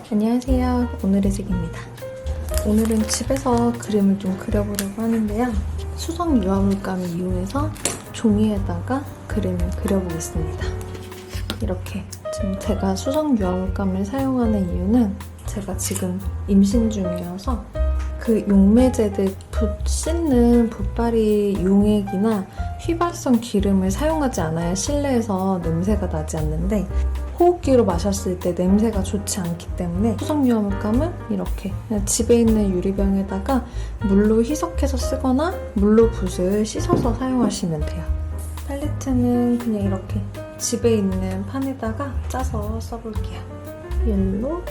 안녕하세요. 오늘의 책입니다. 오늘은 집에서 그림을 좀 그려보려고 하는데요. 수성 유화물감을 이용해서 종이에다가 그림을 그려보겠습니다. 이렇게 지금 제가 수성 유화물감을 사용하는 이유는 제가 지금 임신 중이어서 그 용매제들 붓 씻는 붓바리 용액이나 휘발성 기름을 사용하지 않아야 실내에서 냄새가 나지 않는데 호흡기로 마셨을 때 냄새가 좋지 않기 때문에 수성 유화물감은 이렇게 그냥 집에 있는 유리병에다가 물로 희석해서 쓰거나 물로 붓을 씻어서 사용하시면 돼요. 팔레트는 그냥 이렇게 집에 있는 판에다가 짜서 써볼게요. 옐로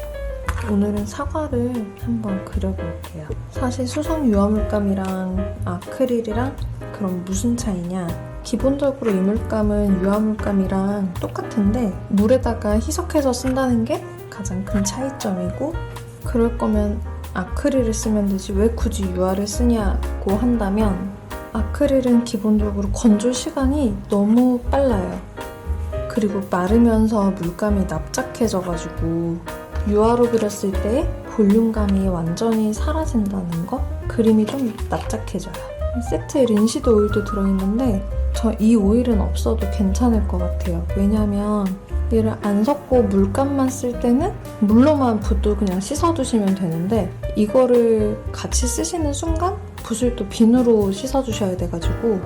오늘은 사과를 한번 그려볼게요. 사실 수성 유화물감이랑 아크릴이랑 그럼 무슨 차이냐? 기본적으로 이 물감은 유화물감이랑 똑같은데 물에다가 희석해서 쓴다는 게 가장 큰 차이점이고, 그럴 거면 아크릴을 쓰면 되지 왜 굳이 유화를 쓰냐고 한다면, 아크릴은 기본적으로 건조 시간이 너무 빨라요. 그리고 마르면서 물감이 납작해져가지고 유화로 그렸을 때 볼륨감이 완전히 사라진다는 거? 그림이 좀 납작해져요. 세트에 린시드 오일도 들어있는데 저 이 오일은 없어도 괜찮을 것 같아요. 왜냐면 얘를 안 섞고 물감만 쓸 때는 물로만 붓도 그냥 씻어두시면 되는데 이거를 같이 쓰시는 순간 붓을 또 비누로 씻어주셔야 돼가지고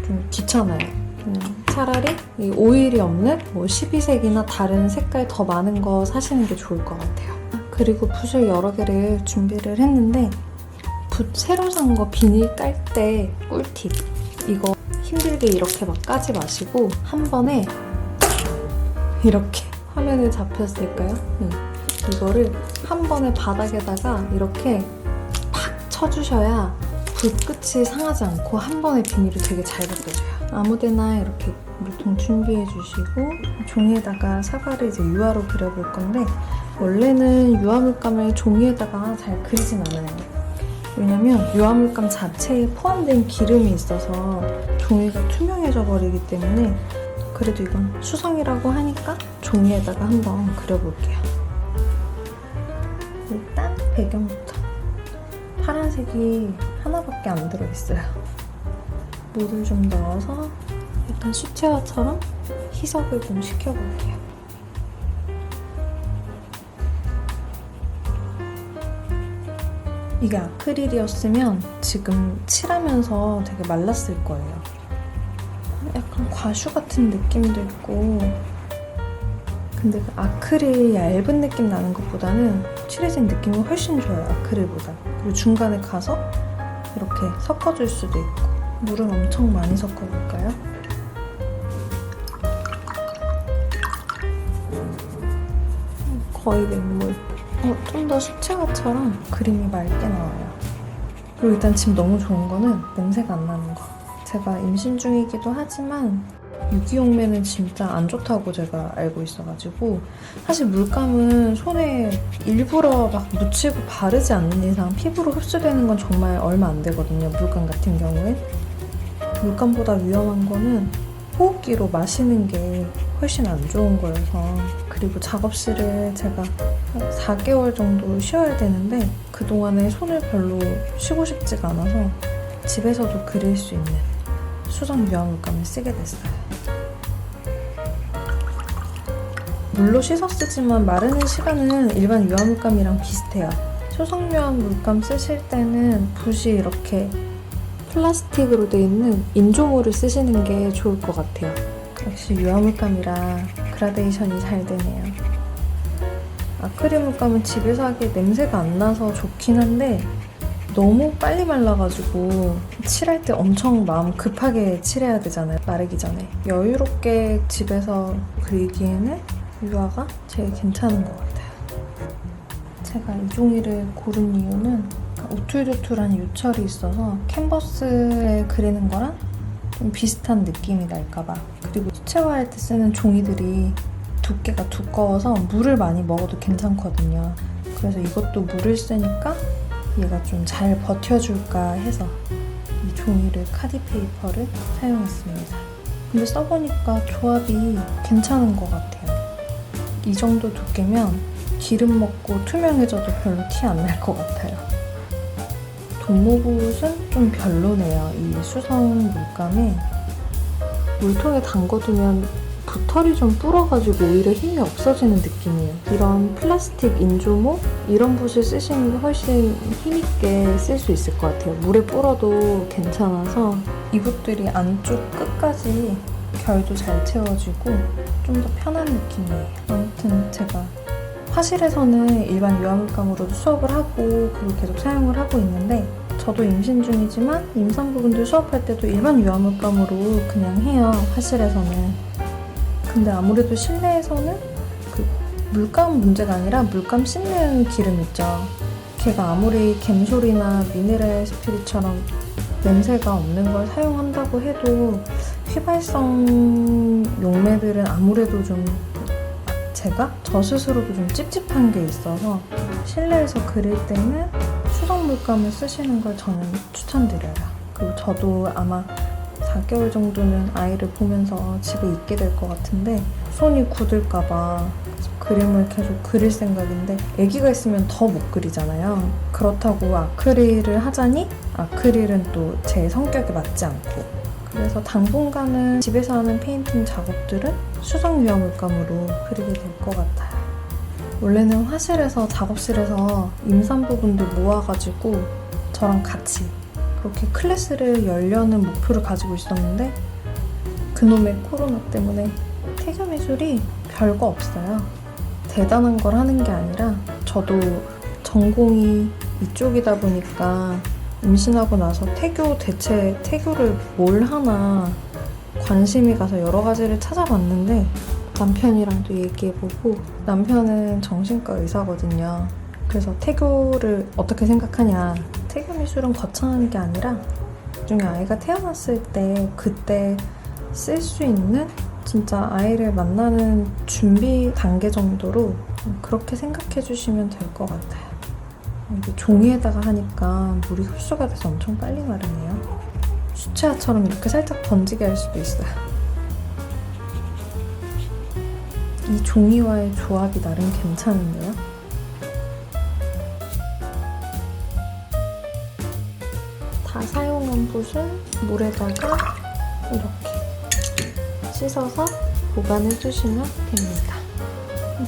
좀 귀찮아요. 그냥 차라리 이 오일이 없는 뭐 12색이나 다른 색깔 더 많은 거 사시는 게 좋을 것 같아요. 그리고 붓을 여러 개를 준비를 했는데 붓 새로 산 거 비닐 깔 때 꿀팁! 이거 힘들게 이렇게 막 까지 마시고 한 번에 이렇게 화면에 잡혔을까요? 이거를 한 번에 바닥에다가 이렇게 팍 쳐주셔야 붓 끝이 상하지 않고 한 번에 비닐을 되게 잘 벗겨져요. 아무데나 이렇게 물통 준비해 주시고 종이에다가 사과를 이제 유화로 그려볼 건데 원래는 유화물감을 종이에다가 잘 그리진 않아요. 왜냐면 유화물감 자체에 포함된 기름이 있어서 종이가 투명해져 버리기 때문에, 그래도 이건 수성이라고 하니까 종이에다가 한번 그려볼게요. 일단 배경부터. 파란색이 하나밖에 안 들어있어요. 물을 좀 넣어서 약간 수채화처럼 희석을 좀 시켜볼게요. 이게 아크릴이었으면 지금 칠하면서 되게 말랐을 거예요. 약간 과슈 같은 느낌도 있고, 근데 그 아크릴 얇은 느낌 나는 것보다는 칠해진 느낌이 훨씬 좋아요, 아크릴보다. 그리고 중간에 가서 이렇게 섞어줄 수도 있고. 물을 엄청 많이 섞어볼까요? 거의 맹물. 좀 더 수채화처럼 그림이 맑게 나와요. 그리고 일단 지금 너무 좋은 거는 냄새가 안 나는 거. 제가 임신 중이기도 하지만 유기용매는 진짜 안 좋다고 제가 알고 있어가지고, 사실 물감은 손에 일부러 막 묻히고 바르지 않는 이상 피부로 흡수되는 건 정말 얼마 안 되거든요, 물감 같은 경우엔. 물감보다 위험한 거는 호흡기로 마시는 게 훨씬 안 좋은 거여서. 그리고 작업실을 제가 4개월 정도 쉬어야 되는데 그동안에 손을 별로 쉬고 싶지가 않아서 집에서도 그릴 수 있는 수성 유화물감을 쓰게 됐어요. 물로 씻어 쓰지만 마르는 시간은 일반 유화물감이랑 비슷해요. 수성 유화물감 쓰실 때는 붓이 이렇게 플라스틱으로 되어 있는 인조물을 쓰시는 게 좋을 것 같아요. 역시 유화물감이라 그라데이션이 잘 되네요. 아크릴 물감은 집에서 하기에 냄새가 안 나서 좋긴 한데 너무 빨리 말라가지고 칠할 때 엄청 마음 급하게 칠해야 되잖아요, 마르기 전에. 여유롭게 집에서 그리기에는 유화가 제일 괜찮은 것 같아요. 제가 이 종이를 고른 이유는 우툴두툴한 유철이 있어서 캔버스에 그리는 거랑 좀 비슷한 느낌이 날까봐. 그리고 수채화할 때 쓰는 종이들이 두께가 두꺼워서 물을 많이 먹어도 괜찮거든요. 그래서 이것도 물을 쓰니까 얘가 좀 잘 버텨줄까 해서 이 종이를 카디페이퍼를 사용했습니다. 근데 써보니까 조합이 괜찮은 것 같아요. 이 정도 두께면 기름 먹고 투명해져도 별로 티 안 날 것 같아요. 동모붓은 좀 별로네요. 이 수성 물감에 물통에 담궈두면 붓털이 좀 불어가지고 오히려 힘이 없어지는 느낌이에요. 이런 플라스틱 인조모 이런 붓을 쓰시는 게 훨씬 힘있게 쓸 수 있을 것 같아요. 물에 불어도 괜찮아서 이 붓들이 안쪽 끝까지 결도 잘 채워지고 좀 더 편한 느낌이에요. 아무튼 제가 화실에서는 일반 유화물감으로도 수업을 하고 그걸 계속 사용을 하고 있는데 저도 임신 중이지만 임산부분들 수업할 때도 일반 유화물감으로 그냥 해요. 화실에서는. 근데 아무래도 실내에서는 그 물감 문제가 아니라 물감 씻는 기름 있죠. 걔가 아무리 갬솔이나 미네랄 스피릿처럼 냄새가 없는 걸 사용한다고 해도 휘발성 용매들은 아무래도 좀 제가 저 스스로도 좀 찝찝한 게 있어서 실내에서 그릴 때는 수성 물감을 쓰시는 걸 저는 추천드려요. 그리고 저도 아마 4개월 정도는 아이를 보면서 집에 있게 될 것 같은데 손이 굳을까봐 그림을 계속 그릴 생각인데 아기가 있으면 더 못 그리잖아요. 그렇다고 아크릴을 하자니 아크릴은 또 제 성격에 맞지 않고 그래서 당분간은 집에서 하는 페인팅 작업들은 수성 유화 물감으로 그리게 될 것 같아요. 원래는 화실에서 작업실에서 임산부분들 모아가지고 저랑 같이 그렇게 클래스를 열려는 목표를 가지고 있었는데 그놈의 코로나 때문에 태교 미술이 별거 없어요. 대단한 걸 하는 게 아니라 저도 전공이 이쪽이다 보니까 임신하고 나서 대체 태교를 뭘 하나 관심이 가서 여러 가지를 찾아봤는데 남편이랑도 얘기해보고 남편은 정신과 의사거든요. 그래서 태교를 어떻게 생각하냐. 태교 미술은 거창한 게 아니라 나중에 아이가 태어났을 때 그때 쓸 수 있는 진짜 아이를 만나는 준비 단계 정도로 그렇게 생각해 주시면 될 것 같아요. 이게 종이에다가 하니까 물이 흡수가 돼서 엄청 빨리 마르네요. 수채화처럼 이렇게 살짝 번지게 할 수도 있어요. 이 종이와의 조합이 나름 괜찮은데요? 다 사용한 붓은 물에다가 이렇게 씻어서 보관해주시면 됩니다.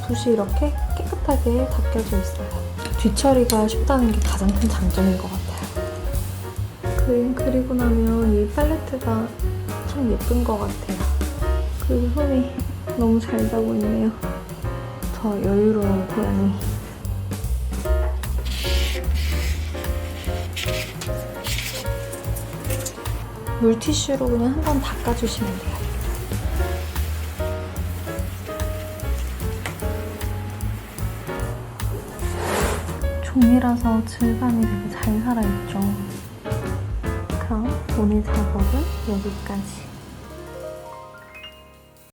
붓이 이렇게 깨끗하게 닦여져 있어요. 뒤처리가 쉽다는 게 가장 큰 장점인 것 같아요. 그림 그리고 나면 이 팔레트가 참 예쁜 것 같아요. 그리고 손이 너무 잘 자고 있네요. 저 여유로운 고양이. 물티슈로 그냥 한번 닦아주시면 돼요. 종이라서 질감이 되게 잘 살아있죠. 그럼 오늘 작업은 여기까지.